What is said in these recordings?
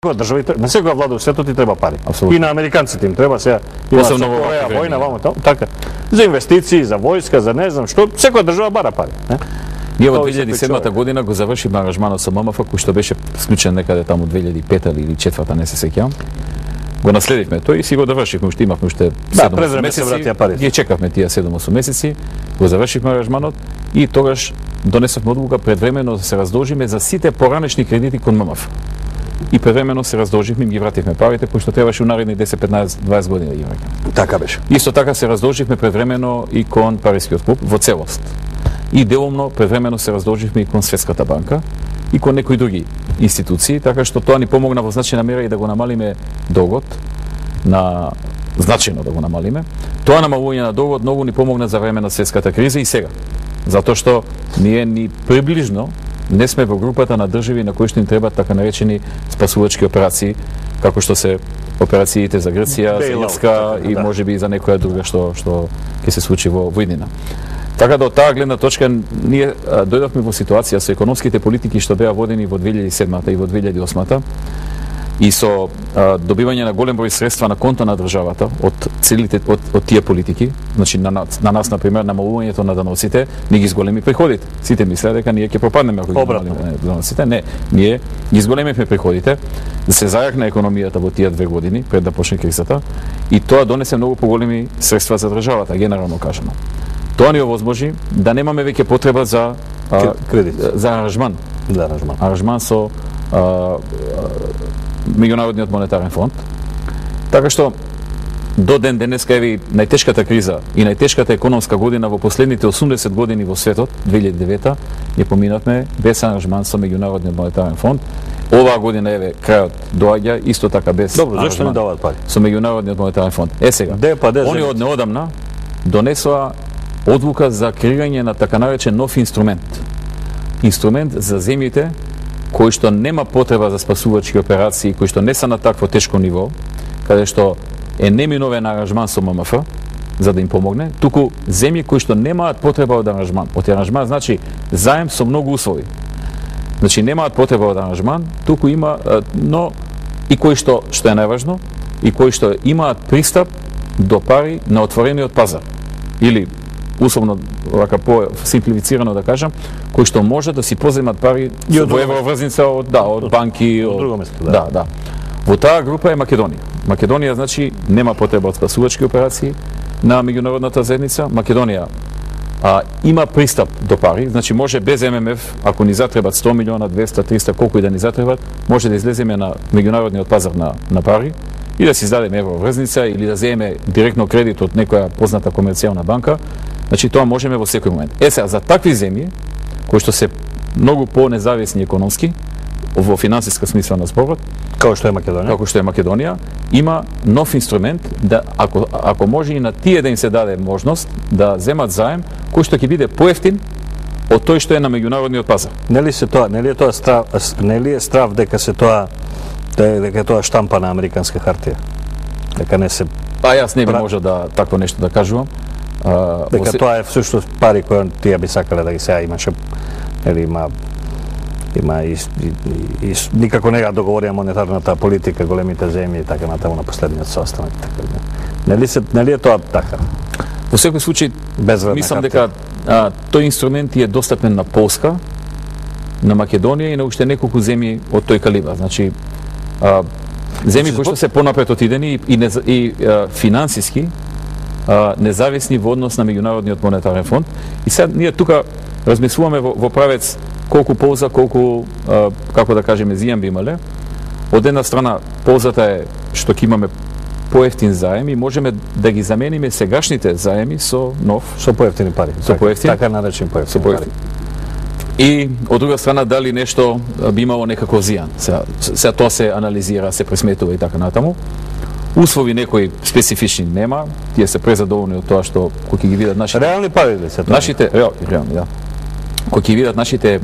На секоја влада во светот ти треба пари. Апсолутно. И на американците им треба сега. Посебно во Кореја, време. војна, вамо, така. За инвестиции, за војска, за не знам што, секоја држава бара пари. Ние во Тоа и се 2007 причува. година го завршивме аранжманот со ММФ, кој што беше склучен некаде таму 2005 или 2004, не се сеќавам. Го наследивме тој и си го довршивме, уште имавме уште 7 пред време се вратија парите. Ги чекавме тие 7-8 месеци, го завршивме аранжманот и тогаш донесовме одлука предвремено да се раздолжиме за сите поранешни кредити кон ММФ. И предвремено се раздолживме и ги вративме парите кои што требаше у наредни 10, 15, 20 години да ги враќаме. Така беше. Исто така се раздолживме предвремено и кон Парискиот клуб во целост. И деломно предвремено се раздолживме и кон Светската банка и кон некои други институции, така што тоа ни помогна во значајна мера и да го намалиме долгот, значајно да го намалиме. Тоа намалување на долгот многу ни помогна за време на светската криза и сега. Затоа што ние ни приближно не сме во групата на држави на кои што им требаат така наречени спасувачки операции, како што се операциите за Грција, за Ирска и можеби и за некоја друга што ќе се случи во иднина. Така да од таа гледна точка ние дојдовме во ситуација со економските политики што беа водени во 2007 и во 2008 и со добивање на голем број средства на конто на државата од тие политики, значи на нас на пример намалувањето на даноците ни ги зголеми приходите. Сите мислеа дека ние ќе пропаднеме ако ги намалиме даноците. Не, ние ги зголемивме приходите, да се зајакна економијата во тие 2 години пред да почне кризата и тоа донесе многу поголеми средства за државата, генерално кажано. Тоа ни овозможи да немаме веќе потреба за кредит, за аранжман. За аранжман. Аранжман со Меѓународниот монетарен фонд. Така што до ден денеска еви најтешката криза и најтешката економска година во последните 80 години во светот, 2009, ја поминавме без аранжман со Меѓународниот монетарен фонд. Оваа година еве крајот доаѓа исто така без. Добро, зашто не даваат пари? Со Меѓународниот монетарен фонд. Сега. Они од неодамна донесоа одлука за креирање на така наречен нов инструмент. Инструмент за земјите кои што нема потреба за спасувачки операции, кои што не се на такво тешко ниво, каде што е неминовен аранжман со ММФ за да им помогне, туку земји кои што немаат потреба од аранжман. Од аранжман значи заем со многу услови. Значи немаат потреба од аранжман, туку има, но и кои што е најважно, и кои што имаат пристап до пари на отворениот пазар. Или условно, вака по-симплифицирано да кажам, кои што може да си поземат пари во евроврзница од банки, од друго место. Да. Во таа група е Македонија. Македонија значи нема потреба од спасувачки операции на меѓународната заедница. Македонија има пристап до пари, значи може без ММФ, ако ни затребат 100 милиона, 200, 300, колку и да ни затребат, може да излеземе на меѓународниот пазар на пари и да си издадеме евроврзница или да земеме директно кредит од некоја позната комерцијална банка. Значи тоа можеме во секој момент. Сега за такви земји кои што се многу по-независни економски во финансиска смисла на зборот, како што е Македонија, има нов инструмент да ако може и на тие да им се даде можност да земат заем кој што ќе биде поевтин од тој што е на меѓународниот пазар. Нели е страв дека дека тоа штампа на американска хартија? Дека не се јас не би можел да такво нешто да кажувам. Дека тоа е всушност пари кои тие би сакале да ги сега имаше, има и никако не ја договорија монетарната политика, големите земји и така натаму на последниот состанок. Нели е тоа така? Во секој случај, мислам дека тој инструмент е достапен на Полска, на Македонија и на уште неколку земји од тој калибар. Значи, земји кои што се понапред отидени и финансиски независни во однос на Меѓународниот монетарен фонд. И сега ние тука размислуваме во правец колку полза, колку, како да кажеме, зијан би имале. Од една страна, ползата е што ќе имаме поевтин заем и можеме да ги замениме сегашните заеми со нов. Со поевтини пари. Така наречен поевтин пари. И од друга страна, дали нешто би имало некако зијан. Сега тоа се анализира, се пресметува и така натаму. Услови некои специфични нема, тие се презадоволни од тоа што кои ќе ги видат нашите реални пари ли се тоа? Нашите реални, да. Кои ќе видат нашите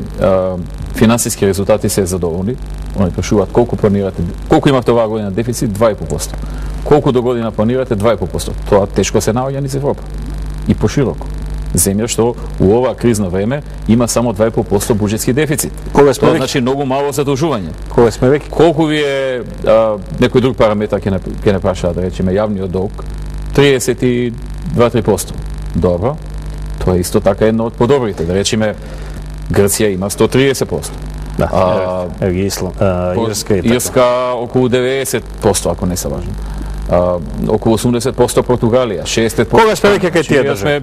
финансиски резултати се задоволни. Они прашуваат колку планирате, колку имате оваа година дефицит 2,5%. Колку до година планирате 2,5%. Тоа тешко се наоѓа низ Европа. И пошироко. земја што у ова кризно време има само 2,5% буџетски дефицит. Кога сме Тоа веќе, значи многу мало задолжување. кога сме веќе, Колку ви е некој друг параметар ќе не прашаат, да речеме јавниот долг? 32-3%. Добро. Тоа е исто така едно од подобрите. Да речеме Грција има 130%. да, ги Ирска и така. Ирска околу 90%, ако не се важно. Околу 80% Португалија, 60%. Кога сме веќе кај тие Ние држави? сме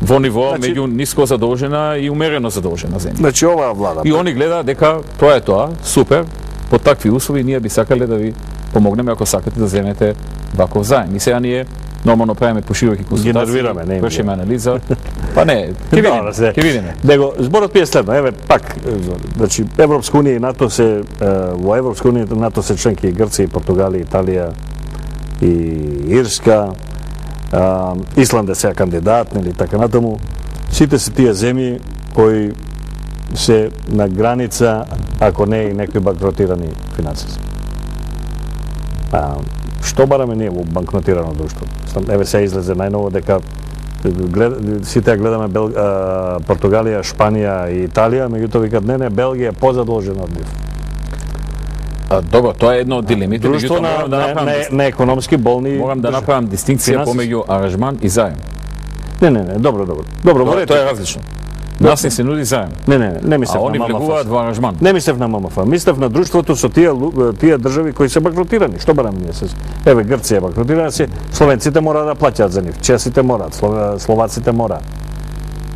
во ниво Значи- меѓу ниско задолжена и умерено задолжена земја. Значи оваа влада. И они гледаат дека тоа е тоа, супер, по такви услови ние би сакале да ви помогнеме ако сакате да земете ваков заем. И сега ние нормално правиме пошироки консултации, нервираме, не им вршиме анализа. Па не, ќе видиме, Добро, се. ќе видиме. Него зборот ми е следно, еве пак, значи Европска унија и НАТО се во Европска унија и НАТО се членки и Грција, и Португалија, Италија и Ирска, Исланд е сега кандидат, нели така натаму. Сите се тие земји кои се на граница, ако не и некои банкротирани финансиски. Што бараме ние во банкротирано друштво? Еве се излезе најново дека сите гледаме Португалија, Шпанија и Италија, меѓутоа викат не, Белгија е позадолжена од нив. Добро, тоа е едно од дилемите, Друштво меѓутоа на економски болни. морам да направам дистинкција Финансиски. помеѓу аранжман и заем. Не, добро. Добро, Тоа е различно. Нас не се нуди заем, Не мислев а они на влегуваат ММФ. во аранжман. Не мислев на ММФ, мислев на друштвото со тие држави кои се банкротирани. Што бараме ние се? Еве Грција е банкротирана се, словенците мора да плаќаат за нив, чесите мораат, словаците мораат.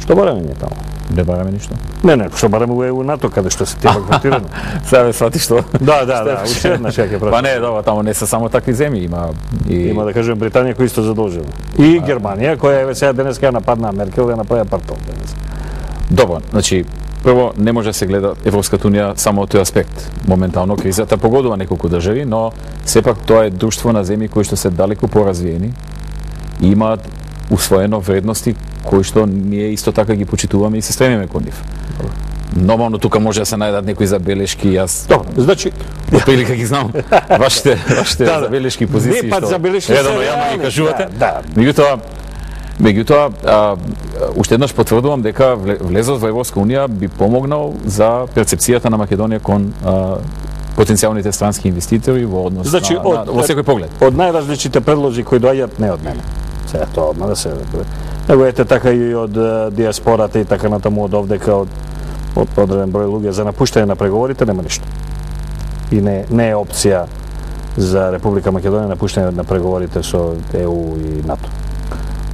Што бараме ние таму? Не бараме ништо. Не, што бараме во ЕУ НАТО каде што се тие банкротирани. Сега ве свати што? Да, уште еднаш ќе Па прашам. не, добро, таму не се само такви земји, Има да кажем Британија која исто задолжена. И Германија која еве сега денеска ја нападна Меркел и ја направи апартон денес. Добро, значи, прво не може да се гледа Европската унија само од тој аспект. Моментално кризата погодува неколку држави, но сепак тоа е друштво на земји кои што се далеку поразвиени и имаат усвоено вредности кои што ние исто така ги почитуваме и се стремиме кон нив. Нормално тука може да се најдат некои забелешки, јас Добро, значи отприлика ги знам вашите забелешки позиции Не, па забелешки се редовно јавно реални, ги кажувате. да. Меѓутоа, уште еднаш потврдувам дека влезот во Европска унија би помогнал за перцепцијата на Македонија кон потенцијалните странски инвеститори во однос Значи, во секој поглед. Од најразличните предлози кои доаѓаат, не од мене. Сега тоа одма да се него ете така и од диаспората и така натаму од овдека од одреден број луѓе за напуштање на преговорите нема ништо. И не е опција за Република Македонија напуштање на преговорите со ЕУ и НАТО.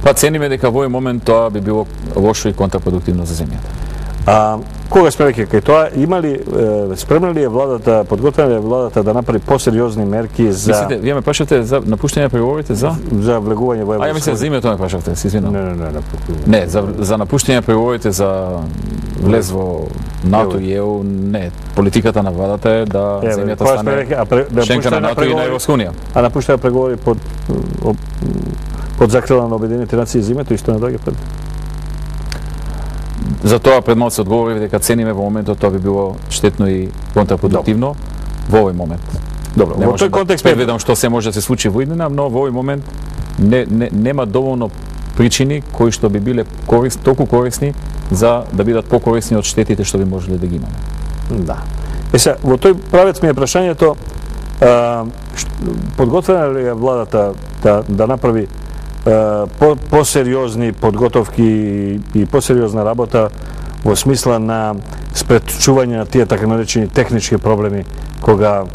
Па цениме дека во овој момент тоа би било лошо и контрапродуктивно за земјата. Кога сме веќе кај тоа, има ли спремна ли е владата, подготвена ли е владата да направи посериозни мерки за Мислите, вие ме прашавте за напуштање на преговорите за влегување во А ја мислам за името ме прашавте, се извинувам. Не. Не, за напуштање на преговорите за влез во НАТО и ЕУ, не. Политиката на владата е да земјата стане членка на НАТО и на Европска унија. А напуштање преговори под закрила на Обединените нации за името исто не доаѓа пред. За тоа пред малку се одговорив дека цениме во моментот тоа би било штетно и контрапродуктивно во овој момент. Добро, во тој контекст предвидам што се може да се случи во иднина, но во овој момент нема доволно причини кои што би биле толку корисни за да бидат покорисни од штетите што би можеле да ги имаме. Да. Сега, во тој правец ми е прашањето, подготвена ли е владата да направи посериозни подготовки и посериозна работа во смисла на спречување на тие така наречени технички проблеми кога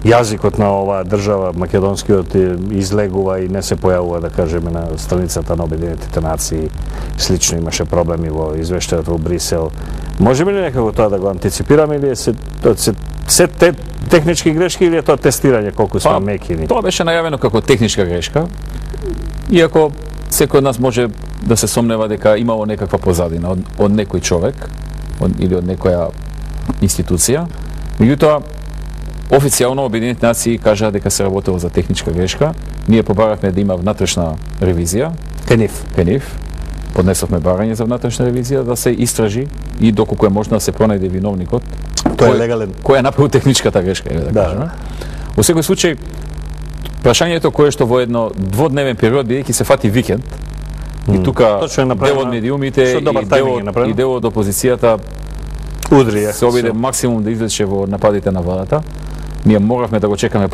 јазикот на оваа држава, македонскиот, излегува и не се појавува, да кажеме, на страницата на Обединетите нации. Слично имаше проблеми во извештајот во Брисел. Можеме ли некако тоа да го антиципираме или се технички грешки или е тоа тестирање колку сме мекини? Тоа беше најавено како техничка грешка, иако секој од нас може да се сомнева дека имало некаква позадина од некој човек или од некоја институција. Меѓутоа, официјално Обединетите нации кажаа дека се работело за техничка грешка. Ние побаравме да има внатрешна ревизија. Кај нив. Поднесовме барање за внатрешна ревизија да се истражи и доколку е можно да се пронајде виновникот. Тој е легален. Кој е направил техничката грешка, да кажеме. Во секој случај, прашањето кое што во едно дводневен период, бидејќи се фати викенд, И тука Точно е дел направено. од медиумите Што добар тајминг е направено. и дел од опозицијата Удри е. се обиде максимум да извлече во нападите на владата. Ние моравме да го чекаме